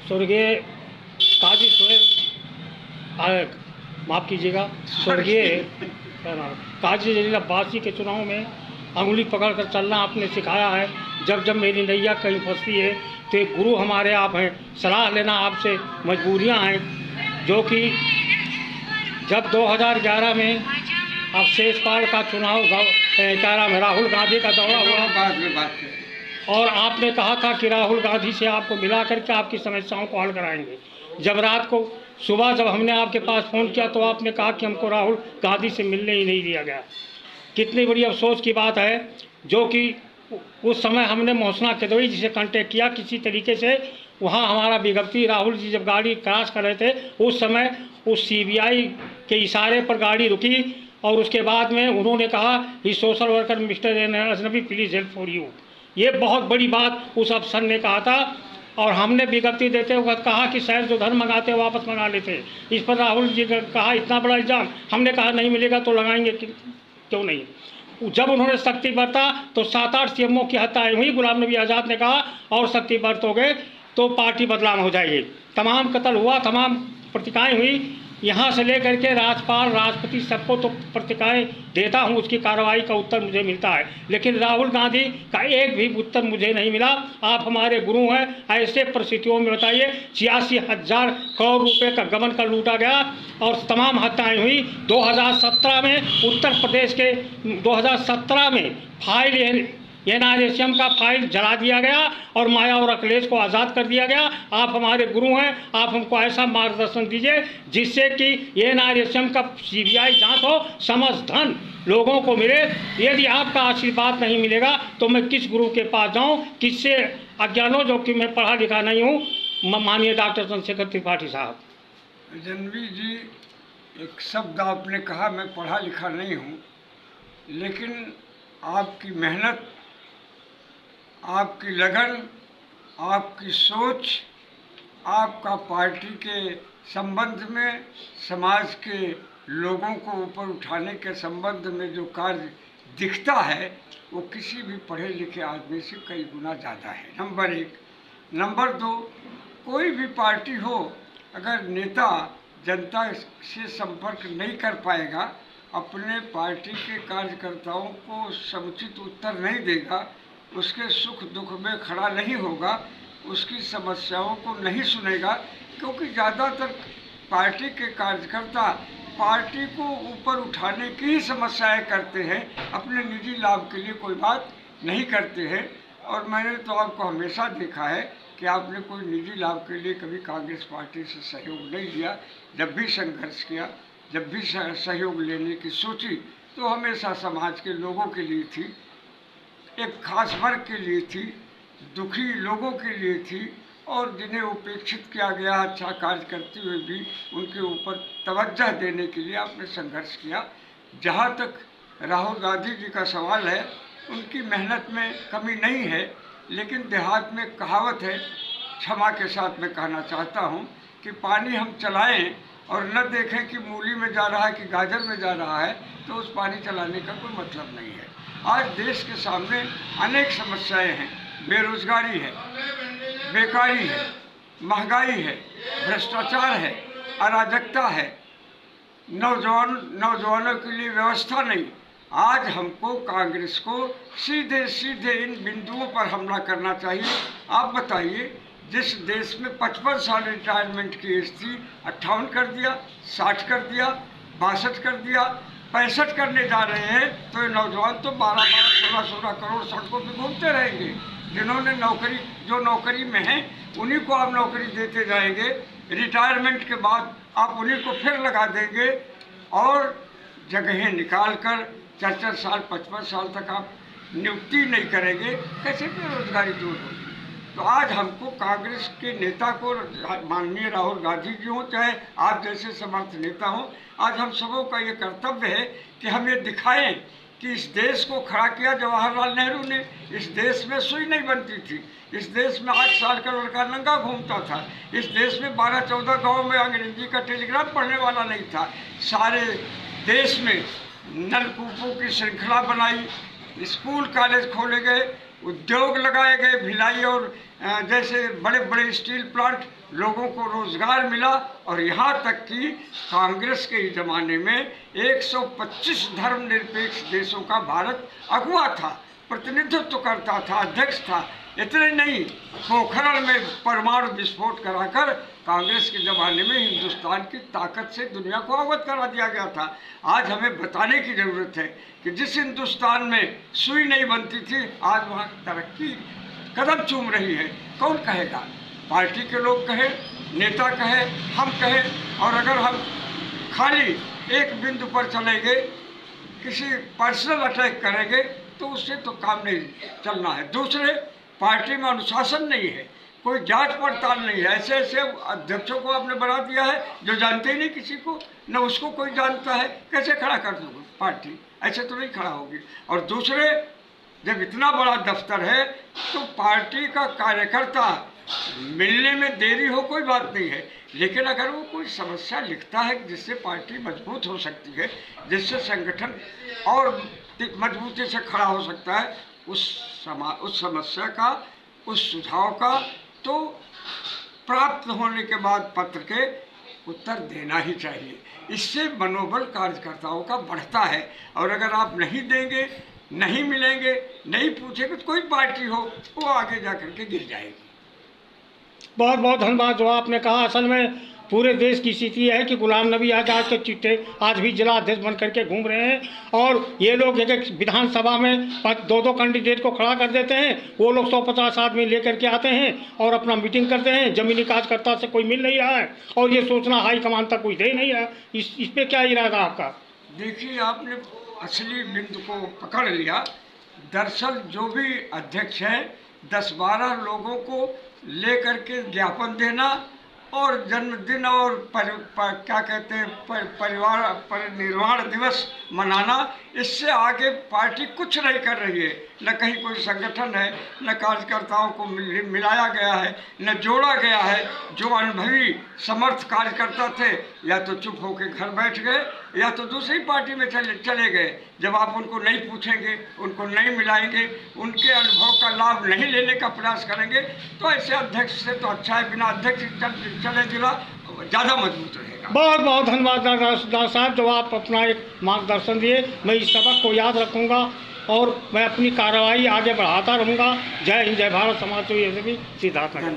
स्वर्गीय काजी माफ़ कीजिएगा, स्वर्गीय काजी जलील अब्बासी के चुनाव में अंगुली पकड़कर चलना आपने सिखाया है। जब जब मेरी नैया कहीं फंसती है तो एक गुरु हमारे आप हैं, सलाह लेना आपसे मजबूरियां हैं। जो कि जब 2011 में अवशेषपाल का चुनाव क्या नाम है, राहुल गांधी का दौरा हुआ, बाद में बात करें, और आपने कहा था कि राहुल गांधी से आपको मिला करके आपकी समस्याओं को हल कराएंगे। जब रात को सुबह जब हमने आपके पास फ़ोन किया तो आपने कहा कि हमको राहुल गांधी से मिलने ही नहीं दिया गया। कितनी बड़ी अफसोस की बात है। जो कि उस समय हमने मोहसिना किदवई जी से कांटेक्ट किया किसी तरीके से, वहाँ हमारा विज्ञप्ति राहुल जी जब गाड़ी क्रॉस कर रहे थे उस समय उस सीबीआई के इशारे पर गाड़ी रुकी, और उसके बाद में उन्होंने कहा कि सोशल वर्कर मिस्टर अजनबी प्लीज़ हेल्प फॉर यू। ये बहुत बड़ी बात उस अफसर ने कहा था, और हमने विज्ञप्ति देते हुए कहा कि शायद जो धन मंगाते वापस मंगा लेते। इस पर राहुल जी ने कहा इतना बड़ा इल्ज़ाम, हमने कहा नहीं मिलेगा तो लगाएंगे क्यों नहीं। जब उन्होंने सख्ती बरता तो 7-8 सीएमओ की हत्याएं हुई। गुलाम नबी आज़ाद ने कहा और सख्ती बरतोगे तो पार्टी बदनाम हो जाएगी। तमाम कत्ल हुआ, तमाम पत्रिकाएँ हुई, यहाँ से लेकर के राज्यपाल राष्ट्रपति सबको तो पत्रिकाएँ देता हूँ, उसकी कार्रवाई का उत्तर मुझे मिलता है, लेकिन राहुल गांधी का एक भी उत्तर मुझे नहीं मिला। आप हमारे गुरु हैं, ऐसे परिस्थितियों में बताइए 86,000 करोड़ रुपए का गबन कर लूटा गया और तमाम हत्याएं हुई। 2017 में उत्तर प्रदेश के 2017 में फाइल एनआरएसएम का फाइल जला दिया गया और माया और अखिलेश को आज़ाद कर दिया गया। आप हमारे गुरु हैं, आप हमको ऐसा मार्गदर्शन दीजिए जिससे कि एनआरएसएम का सीबीआई जांच हो, समझ धन लोगों को मिले। यदि आपका आशीर्वाद नहीं मिलेगा तो मैं किस गुरु के पास जाऊं, किससे अज्ञानो, जो कि मैं पढ़ा लिखा नहीं हूँ। माननीय डॉक्टर चंद्रशेखर त्रिपाठी साहब। जनवी जी, एक शब्द आपने कहा मैं पढ़ा लिखा नहीं हूँ, लेकिन आपकी मेहनत, आपकी लगन, आपकी सोच, आपका पार्टी के संबंध में, समाज के लोगों को ऊपर उठाने के संबंध में जो कार्य दिखता है वो किसी भी पढ़े लिखे आदमी से कई गुना ज़्यादा है। नंबर 1। नंबर 2, कोई भी पार्टी हो, अगर नेता जनता से संपर्क नहीं कर पाएगा, अपने पार्टी के कार्यकर्ताओं को समुचित उत्तर नहीं देगा, उसके सुख दुख में खड़ा नहीं होगा, उसकी समस्याओं को नहीं सुनेगा, क्योंकि ज़्यादातर पार्टी के कार्यकर्ता पार्टी को ऊपर उठाने की ही समस्याएं करते हैं, अपने निजी लाभ के लिए कोई बात नहीं करते हैं। और मैंने तो आपको हमेशा देखा है कि आपने कोई निजी लाभ के लिए कभी कांग्रेस पार्टी से सहयोग नहीं लिया। जब भी संघर्ष किया, जब भी सहयोग लेने की सोची तो हमेशा समाज के लोगों के लिए थी, एक खास वर्ग के लिए थी, दुखी लोगों के लिए थी, और जिन्हें उपेक्षित किया गया अच्छा कार्य करते हुए भी उनके ऊपर तवज्जो देने के लिए आपने संघर्ष किया। जहाँ तक राहुल गांधी जी का सवाल है, उनकी मेहनत में कमी नहीं है, लेकिन देहात में कहावत है, क्षमा के साथ मैं कहना चाहता हूँ कि पानी हम चलाएं और न देखें कि मूली में जा रहा है कि गाजर में जा रहा है, तो उस पानी चलाने का कोई मतलब नहीं है। आज देश के सामने अनेक समस्याएं हैं, बेरोजगारी है, बेकारी है, महंगाई है, भ्रष्टाचार है, अराजकता है, नौजवानों के लिए व्यवस्था नहीं। आज हमको कांग्रेस को सीधे सीधे इन बिंदुओं पर हमला करना चाहिए। आप बताइए, जिस देश में 55 साल रिटायरमेंट की एज थी, 58 कर दिया, 60 कर दिया, 62 कर दिया, 65 करने जा रहे हैं, तो ये नौजवान तो 12-12, 16-16 करोड़ सड़कों पे घूमते रहेंगे। जिन्होंने जो नौकरी में हैं उन्हीं को आप नौकरी देते जाएंगे, रिटायरमेंट के बाद आप उन्हीं को फिर लगा देंगे, और जगहें निकाल कर 4-4 साल, 55 साल तक आप नियुक्ति नहीं करेंगे, कैसे बेरोजगारी दूर होगी। तो आज हमको कांग्रेस के नेता को, माननीय राहुल गांधी जी हों चाहे आप जैसे समर्थ नेता हों, आज हम सबों का ये कर्तव्य है कि हम ये दिखाएं कि इस देश को खड़ा किया जवाहरलाल नेहरू ने। इस देश में सुई नहीं बनती थी, इस देश में 8 साल का लड़का नंगा घूमता था, इस देश में 12-14 गाँव में अंग्रेजी का टेलीग्राम पढ़ने वाला नहीं था। सारे देश में नलकूपों की श्रृंखला बनाई, स्कूल कॉलेज खोले गए, उद्योग लगाए गए, भिलाई और जैसे बड़े बड़े स्टील प्लांट, लोगों को रोजगार मिला। और यहाँ तक कि कांग्रेस के ज़माने में 125 धर्मनिरपेक्ष देशों का भारत अगुवा था, प्रतिनिधित्व करता था, अध्यक्ष था। इतने नहीं, पोखरण में परमाणु विस्फोट कराकर कांग्रेस के ज़माने में हिंदुस्तान की ताकत से दुनिया को अवगत करा दिया गया था। आज हमें बताने की ज़रूरत है कि जिस हिंदुस्तान में सुई नहीं बनती थी, आज वहाँ तरक्की कदम चूम रही है। कौन कहेगा? पार्टी के लोग कहे, नेता कहे, हम कहे। और अगर हम खाली एक बिंदु पर चले गए, किसी पर्सनल अटैक करेंगे, तो उससे तो काम नहीं चलना है। दूसरे, पार्टी में अनुशासन नहीं है, कोई जांच पड़ताल नहीं है। ऐसे ऐसे अध्यक्षों को आपने बना दिया है जो जानते ही नहीं किसी को, न उसको कोई जानता है। कैसे खड़ा कर दोगे पार्टी? ऐसे तो नहीं खड़ा होगी। और दूसरे, जब इतना बड़ा दफ्तर है तो पार्टी का कार्यकर्ता मिलने में देरी हो कोई बात नहीं है, लेकिन अगर वो कोई समस्या लिखता है जिससे पार्टी मजबूत हो सकती है, जिससे संगठन और मजबूती से खड़ा हो सकता है, उस समस्या का, उस सुझाव का तो प्राप्त होने के बाद पत्र के उत्तर देना ही चाहिए। इससे मनोबल कार्यकर्ताओं का बढ़ता है। और अगर आप नहीं देंगे, नहीं मिलेंगे, नहीं पूछेंगे, तो कोई पार्टी हो वो आगे जा कर के गिर जाएगी। बहुत बहुत धन्यवाद। जो आपने कहा, असल में पूरे देश की स्थिति है कि गुलाम नबी आज़ाद के चिट्ठे आज भी जिला अध्यक्ष बन करके घूम रहे हैं। और ये लोग एक विधानसभा में 2-2 कैंडिडेट को खड़ा कर देते हैं। वो लोग 150 आदमी लेकर के आते हैं और अपना मीटिंग करते हैं। जमीनी कार्यकर्ता से कोई मिल नहीं रहा है और ये सूचना हाईकमान तक कोई दे नहीं रहा। इस पे क्या इरादा आपका? देखिए, आपने असली बिंदु को पकड़ लिया। दरअसल जो भी अध्यक्ष है, 10-12 लोगों को लेकर के ज्ञापन देना और जन्मदिन और क्या कहते हैं परिवार परिनिर्वाण दिवस मनाना, इससे आगे पार्टी कुछ नहीं कर रही है। न कहीं कोई संगठन है, न कार्यकर्ताओं को मिलाया गया है, न जोड़ा गया है। जो अनुभवी समर्थ कार्यकर्ता थे, या तो चुप होकर घर बैठ गए या तो दूसरी पार्टी में चले गए। जब आप उनको नहीं पूछेंगे, उनको नहीं मिलाएंगे, उनके अनुभव का लाभ नहीं लेने का प्रयास करेंगे, तो ऐसे अध्यक्ष से तो अच्छा है बिना अध्यक्ष चले जिला ज़्यादा मजबूत रहेगा। बहुत बहुत धन्यवाद दास साहब, जो आप अपना एक मार्गदर्शन दिए। मैं इस सबक को याद रखूँगा और मैं अपनी कार्रवाई आगे बढ़ाता रहूँगा। जय हिंद, जय भारत। समाज सेवी सिद्धार्थ नगर।